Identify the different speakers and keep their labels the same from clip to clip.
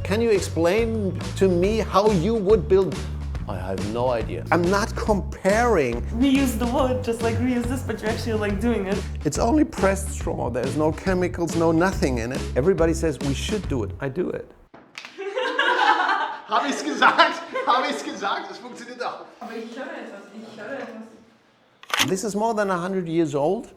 Speaker 1: Can you explain to me how you would build? I have no idea. I'm not comparing.
Speaker 2: Reuse the wood, just like reuse this, but you're actually like doing it.
Speaker 1: It's only pressed straw. There's no chemicals, no nothing in it. Everybody says we should do it. I do it.
Speaker 3: Habe ich's gesagt? Habe ich's gesagt? Es funktioniert auch.
Speaker 2: Aber ich höre etwas.
Speaker 1: This is more than 100 years old.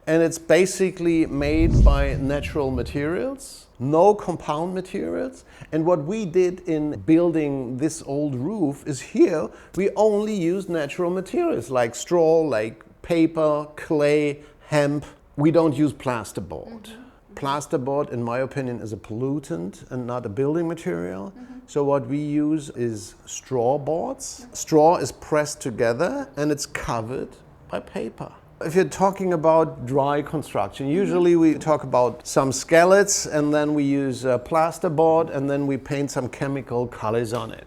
Speaker 1: And it's basically made by natural materials, no compound materials. And what we did in building this old roof is here, we only used natural materials like straw, like paper, clay, hemp. We don't use plasterboard. Plasterboard, in my opinion, is a pollutant and not a building material. So what we use is straw boards. Straw is pressed together and it's covered by paper. If you're talking about dry construction, usually we talk about some skeleton and then we use plasterboard and then we paint some chemical colors on it.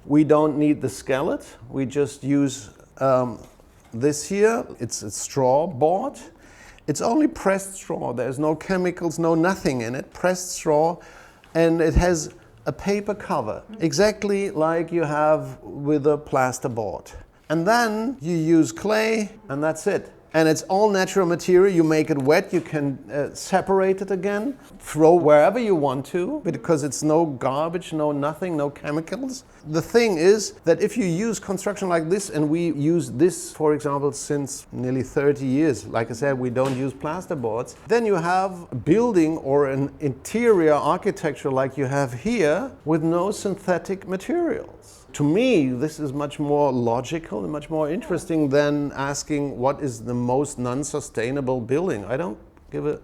Speaker 1: We don't need the skeleton, we just use this here, it's a straw board. It's only pressed straw, there's no chemicals, no nothing in it, pressed straw, and it has a paper cover, exactly like you have with a plasterboard. And then you use clay and that's it. And it's all natural material. You make it wet, you can separate it again, throw wherever you want to, because it's no garbage, no nothing, no chemicals. The thing is that if you use construction like this, and we use this, for example, since nearly 30 years, like I said, we don't use plasterboards, then you have a building or an interior architecture like you have here with no synthetic materials. To me, this is much more logical and much more interesting than asking what is the most non-sustainable building. I don't give a...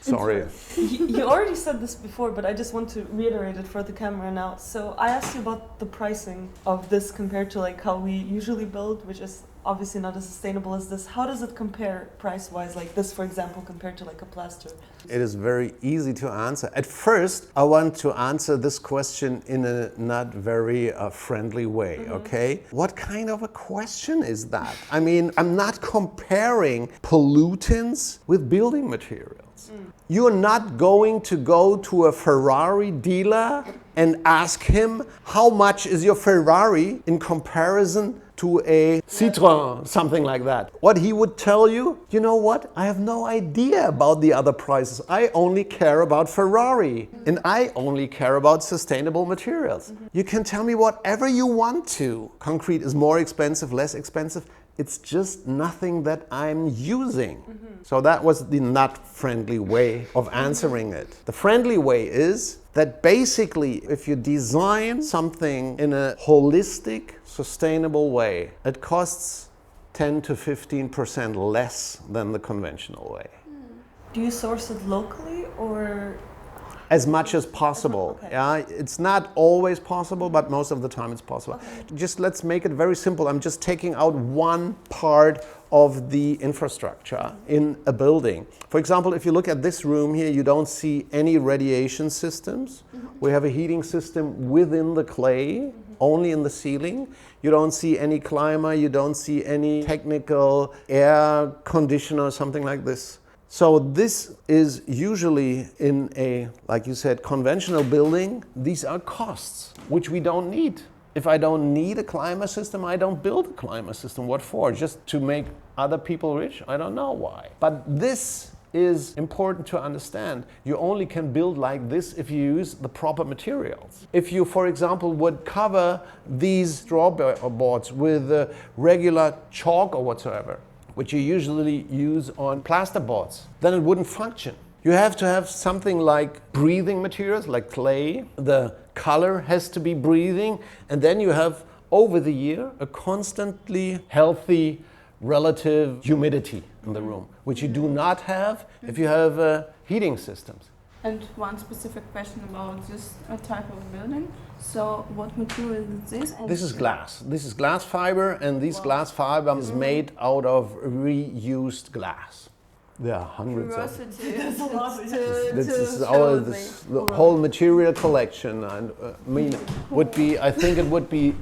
Speaker 1: Sorry.
Speaker 2: You already said this before, but I just want to reiterate it for the camera now. So I asked you about the pricing of this compared to like how we usually build, which is obviously not as sustainable as this. How does it compare price-wise, like this, for example, compared to like a plaster?
Speaker 1: It is very easy to answer. At first, I want to answer this question in a not very friendly way, okay? What kind of a question is that? I mean, I'm not comparing pollutants with building materials. You're not going to go to a Ferrari dealer and ask him, how much is your Ferrari in comparison to a Citroën, something like that. What he would tell you, you know what? I have no idea about the other prices. I only care about Ferrari and I only care about sustainable materials. You can tell me whatever you want to. Concrete is more expensive, less expensive. It's just nothing that I'm using. So that was the not friendly way of answering it. The friendly way is that basically if you design something in a holistic, sustainable way, it costs 10 to 15% less than the conventional way.
Speaker 2: Do you source it locally or?
Speaker 1: As much as possible.
Speaker 2: Okay.
Speaker 1: Yeah, it's not always possible, but most of the time it's possible.
Speaker 2: Okay.
Speaker 1: Just let's make it very simple. I'm just taking out one part of the infrastructure in a building. For example, if you look at this room here, you don't see any radiation systems. We have a heating system within the clay, only in the ceiling. You don't see any climate, you don't see any technical air conditioner or something like this. So this is usually in a, like you said, conventional building. These are costs, which we don't need. If I don't need a climate system, I don't build a climate system. What for? Just to make other people rich? I don't know why. But this is important to understand. You only can build like this if you use the proper materials. If you, for example, would cover these straw boards with regular chalk or whatsoever, which you usually use on plasterboards, then it wouldn't function. You have to have something like breathing materials, like clay. The color has to be breathing, and then you have, over the year, a constantly healthy relative humidity in the room, which you do not have if you have heating systems.
Speaker 4: And one specific question about this type of building. So what material is this? And
Speaker 1: this is glass. This is glass fiber, and this glass fiber is made out of reused glass. There are hundreds of them.
Speaker 4: There's a lot
Speaker 1: This is the whole material collection. And I mean, I think it would be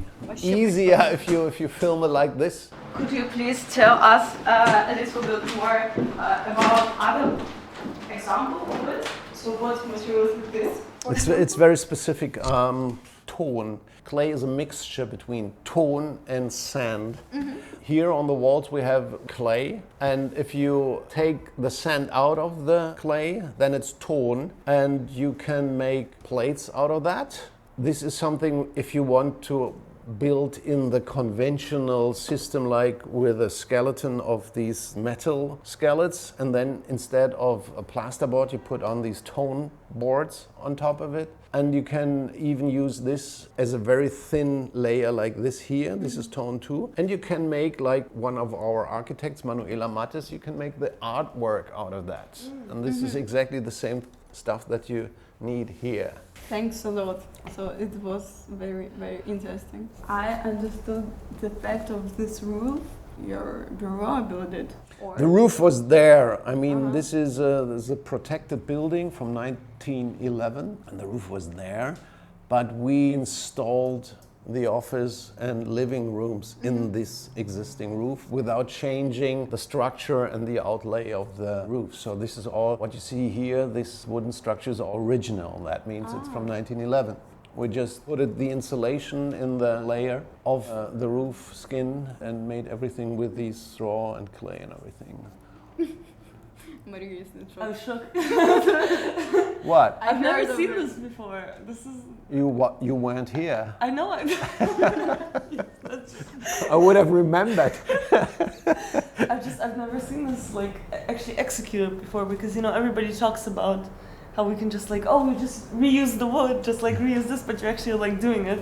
Speaker 1: easier if you film it like this.
Speaker 4: Could you please tell us a little bit more about other examples of it? So what materials is this?
Speaker 1: It's very specific tone. Clay is a mixture between tone and sand. Here on the walls we have clay, and if you take the sand out of the clay, then it's tone, and you can make plates out of that. This is something if you want to build in the conventional system, like with a skeleton of these metal skeleton, and then instead of a plasterboard you put on these tone boards on top of it. And you can even use this as a very thin layer like this here. This is tone too. And you can make, like one of our architects, Manuela Mattes, you can make the artwork out of that. And this is exactly the same stuff that you need here.
Speaker 4: Thanks a lot. So it was very, very interesting. I understood the fact of this roof. Your bureau built it.
Speaker 1: The roof was there. I mean, this is a protected building from 1911, and the roof was there. But we installed the office and living rooms in this existing roof without changing the structure and the outlay of the roof. So this is all what you see here. This wooden structure is original. That means it's from 1911. We just put the insulation in the layer of the roof skin and made everything with these straw and clay and everything.
Speaker 4: Maria is in
Speaker 2: I
Speaker 4: shock.
Speaker 2: was shocked.
Speaker 1: What?
Speaker 2: I've never seen this before. This is.
Speaker 1: You weren't here.
Speaker 2: I know.
Speaker 1: I would have remembered.
Speaker 2: I've never seen this like actually executed before, because everybody talks about how we can just like, oh, we just reuse the wood, just like reuse this, but you're actually like doing it.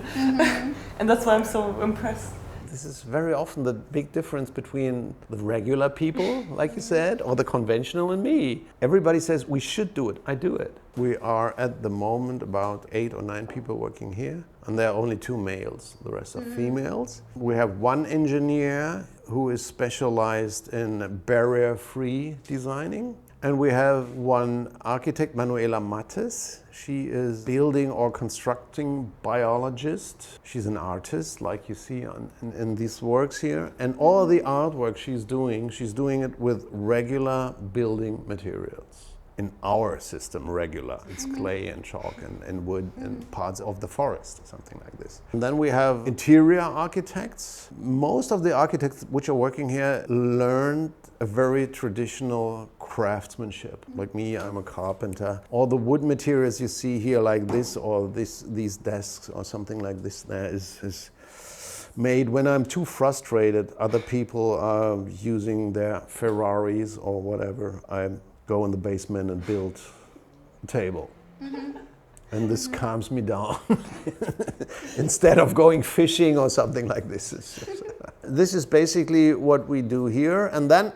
Speaker 2: And that's why I'm so impressed.
Speaker 1: This is very often the big difference between the regular people, like you said, or the conventional and me. Everybody says we should do it. I do it. We are at the moment about 8 or 9 people working here, and there are only 2 males. The rest are females. We have one engineer who is specialized in barrier-free designing. And we have one architect, Manuela Mattes. She is building or constructing biologist. She's an artist, like you see in these works here. And all the artwork she's doing it with regular building materials. In our system, regular. It's clay and chalk and wood and parts of the forest, something like this. And then we have interior architects. Most of the architects which are working here learned a very traditional craftsmanship. Like me, I'm a carpenter. All the wood materials you see here, like this or these desks or something like this, there is made when I'm too frustrated. Other people are using their Ferraris or whatever. I go in the basement and build a table. And this calms me down instead of going fishing or something like this. This is basically what we do here. And then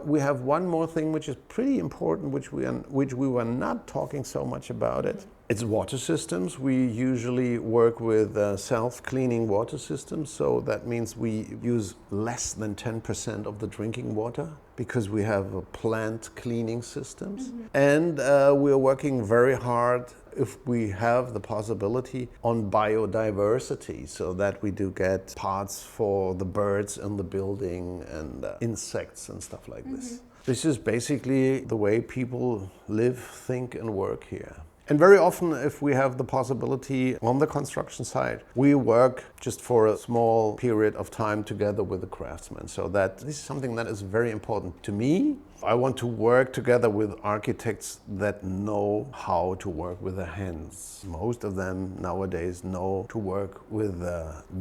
Speaker 1: we have one more thing which is pretty important, which we were not talking so much about it. It's water systems. We usually work with self-cleaning water systems. So that means we use less than 10% of the drinking water because we have plant cleaning systems. And we're working very hard, if we have the possibility, on biodiversity, so that we do get parts for the birds in the building and insects and stuff like this. This is basically the way people live, think and work here. And very often, if we have the possibility on the construction site, we work just for a small period of time together with the craftsmen. So that this is something that is very important to me. I want to work together with architects that know how to work with their hands. Most of them nowadays know to work with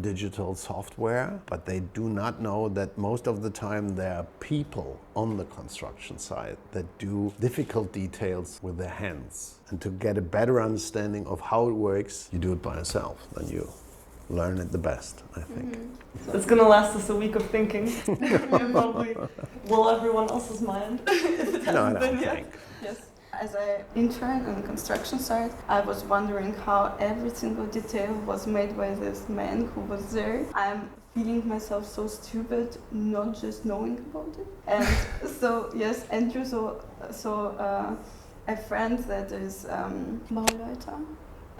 Speaker 1: digital software, but they do not know that most of the time there are people on the construction site that do difficult details with their hands. And to get a better understanding of how it works, you do it by yourself, then you learn it the best, I think.
Speaker 2: It's gonna last us a week of thinking. Probably blow everyone else's mind if it hasn't been yet.
Speaker 4: Yes. As an intern on the construction site, I was wondering how every single detail was made by this man who was there. I'm feeling myself so stupid, not just knowing about it. And so, yes, Andrew, a friend that is Bauleiter.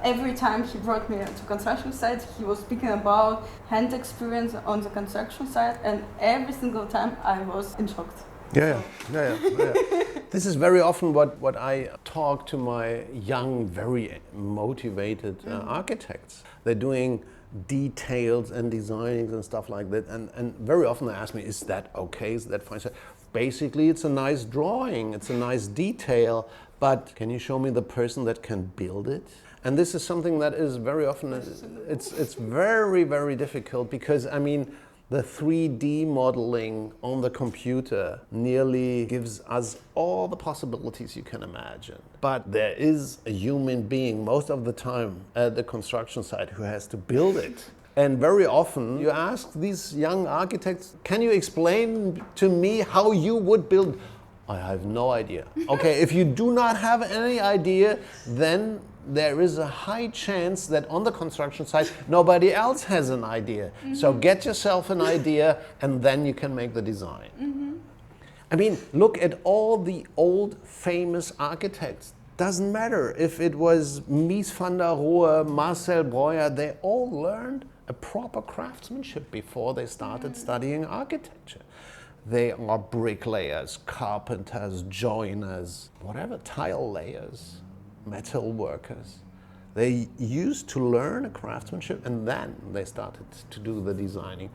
Speaker 4: Every time he brought me to construction site, he was speaking about hand experience on the construction site, and every single time I was in shock.
Speaker 1: Yeah, yeah, yeah, yeah. This is very often what I talk to my young, very motivated architects. They're doing details and designs and stuff like that, and very often they ask me, is that okay, is that fine? So basically it's a nice drawing, it's a nice detail, but can you show me the person that can build it? And this is something that is very often, it's very, very difficult, because I mean, the 3D modeling on the computer nearly gives us all the possibilities you can imagine. But there is a human being most of the time at the construction site who has to build it. And very often you ask these young architects, can you explain to me how you would build? I have no idea. Okay, if you do not have any idea, then there is a high chance that on the construction site nobody else has an idea. So get yourself an idea and then you can make the design. I mean, look at all the old famous architects. Doesn't matter if it was Mies van der Rohe, Marcel Breuer, they all learned a proper craftsmanship before they started studying architecture. They are bricklayers, carpenters, joiners, whatever, tile layers, metal workers. They used to learn a craftsmanship and then they started to do the designing.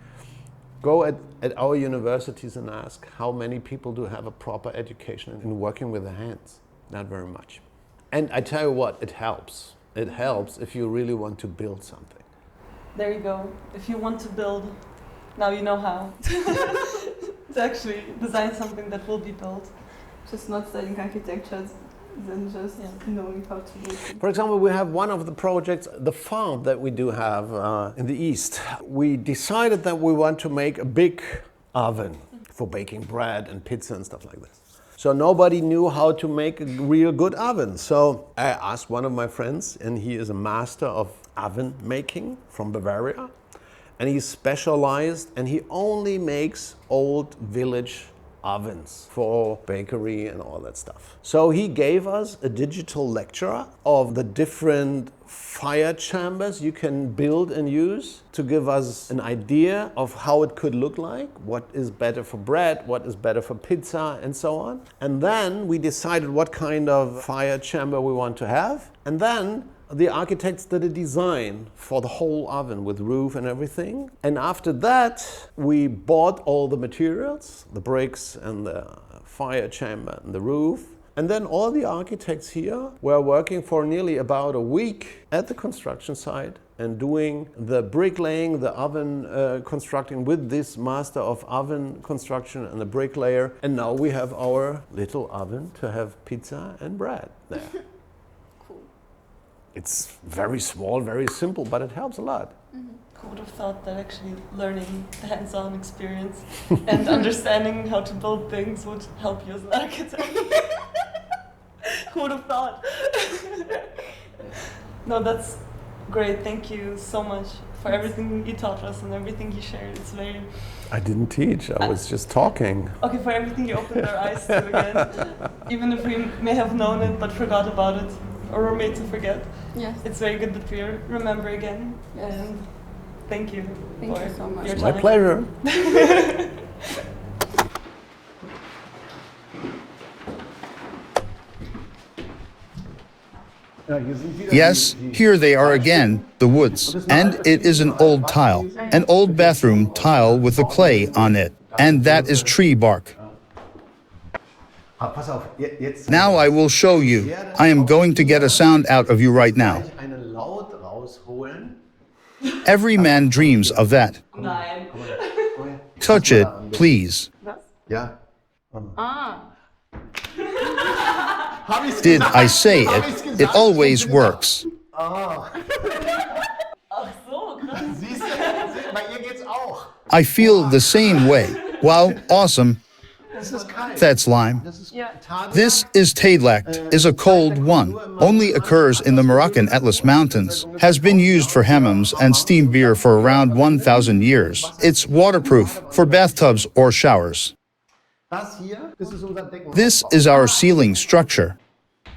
Speaker 1: Go at our universities and ask how many people do have a proper education in working with their hands. Not very much. And I tell you what, it helps. It helps if you really want to build something.
Speaker 2: There you go. If you want to build, now you know how to actually design something that will be built.
Speaker 4: Just not studying architecture, then just knowing how to do it.
Speaker 1: For example, we have one of the projects, the farm that we do have in the east. We decided that we want to make a big oven for baking bread and pizza and stuff like that. So nobody knew how to make a real good oven. So I asked one of my friends, and he is a master of oven making from Bavaria. And he's specialized, and he only makes old village ovens for bakery and all that stuff. So he gave us a digital lecture of the different fire chambers you can build and use to give us an idea of how it could look like, what is better for bread, what is better for pizza, and so on. And then we decided what kind of fire chamber we want to have. And then the architects did a design for the whole oven with roof and everything. And after that, we bought all the materials, the bricks and the fire chamber and the roof. And then all the architects here were working for nearly about a week at the construction site and doing the bricklaying, the oven constructing with this master of oven construction and the bricklayer. And now we have our little oven to have pizza and bread there. It's very small, very simple, but it helps a lot.
Speaker 2: Who would have thought that actually learning the hands-on experience and understanding how to build things would help you as an architect? Who would have thought? No, that's great. Thank you so much for everything you taught us and everything you shared. It's very...
Speaker 1: I didn't teach, I was just talking.
Speaker 2: Okay, for everything you opened our eyes to again. Even if we may have known it but forgot about it. Or were made to forget.
Speaker 4: Yes.
Speaker 2: It's very good that we remember again.
Speaker 4: Yes.
Speaker 2: And thank you.
Speaker 4: Thank you so much.
Speaker 2: Your
Speaker 1: My
Speaker 2: time.
Speaker 1: pleasure.
Speaker 5: Yes, here they are again, the woods. And it is an old tile, an old bathroom tile with the clay on it. And that is tree bark. Now I will show you. I am going to get a sound out of you right now. Every man dreams of that.
Speaker 2: Nein.
Speaker 5: Touch it, please.
Speaker 1: Yeah.
Speaker 5: Did I say it? It always works.
Speaker 2: Ach so, krass.
Speaker 3: Bei ihr geht's auch.
Speaker 5: I feel the same way. Wow, awesome. That's lime. This is Tadelact, is a cold one. Only occurs in the Moroccan Atlas Mountains. Has been used for hammams and steam beer for around 1,000 years. It's waterproof for bathtubs or showers. This is our ceiling structure.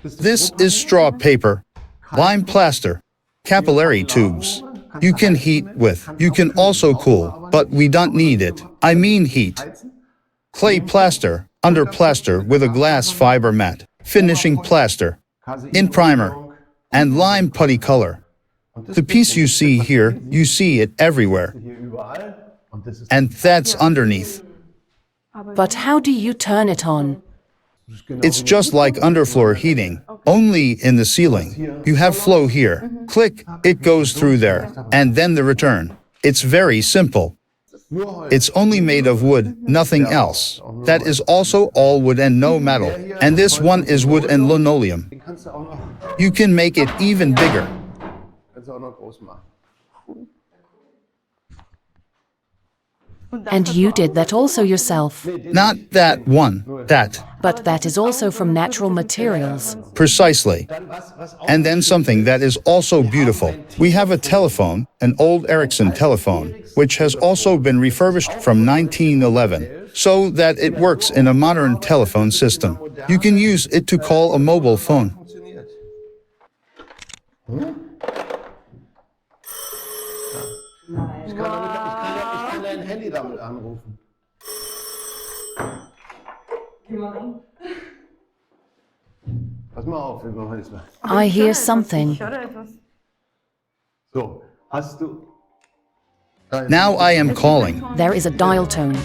Speaker 5: This is straw paper, lime plaster, capillary tubes. You can heat with. You can also cool, but we don't need it. I mean heat. clay plaster, under plaster with a glass fiber mat, finishing plaster, in primer, and lime putty color. The piece you see here, you see it everywhere. And that's underneath.
Speaker 6: But how do you turn it on?
Speaker 5: It's just like underfloor heating, only in the ceiling. You have flow here. Click, it goes through there. And then the return. It's very simple. It's only made of wood, nothing else. That is also all wood and no metal. And this one is wood and linoleum. You can make it even bigger.
Speaker 6: And you did that also yourself.
Speaker 5: Not that one, that.
Speaker 6: But that is also from natural materials.
Speaker 5: Precisely. And then something that is also beautiful. We have a telephone, an old Ericsson telephone, which has also been refurbished from 1911, so that it works in a modern telephone system. You can use it to call a mobile phone.
Speaker 1: Ich kann dein Handy damit anrufen. Pass mal auf, wir machen jetzt mal.
Speaker 6: I hear something.
Speaker 1: So, hast du...
Speaker 5: Now I am calling.
Speaker 6: There is a dial tone.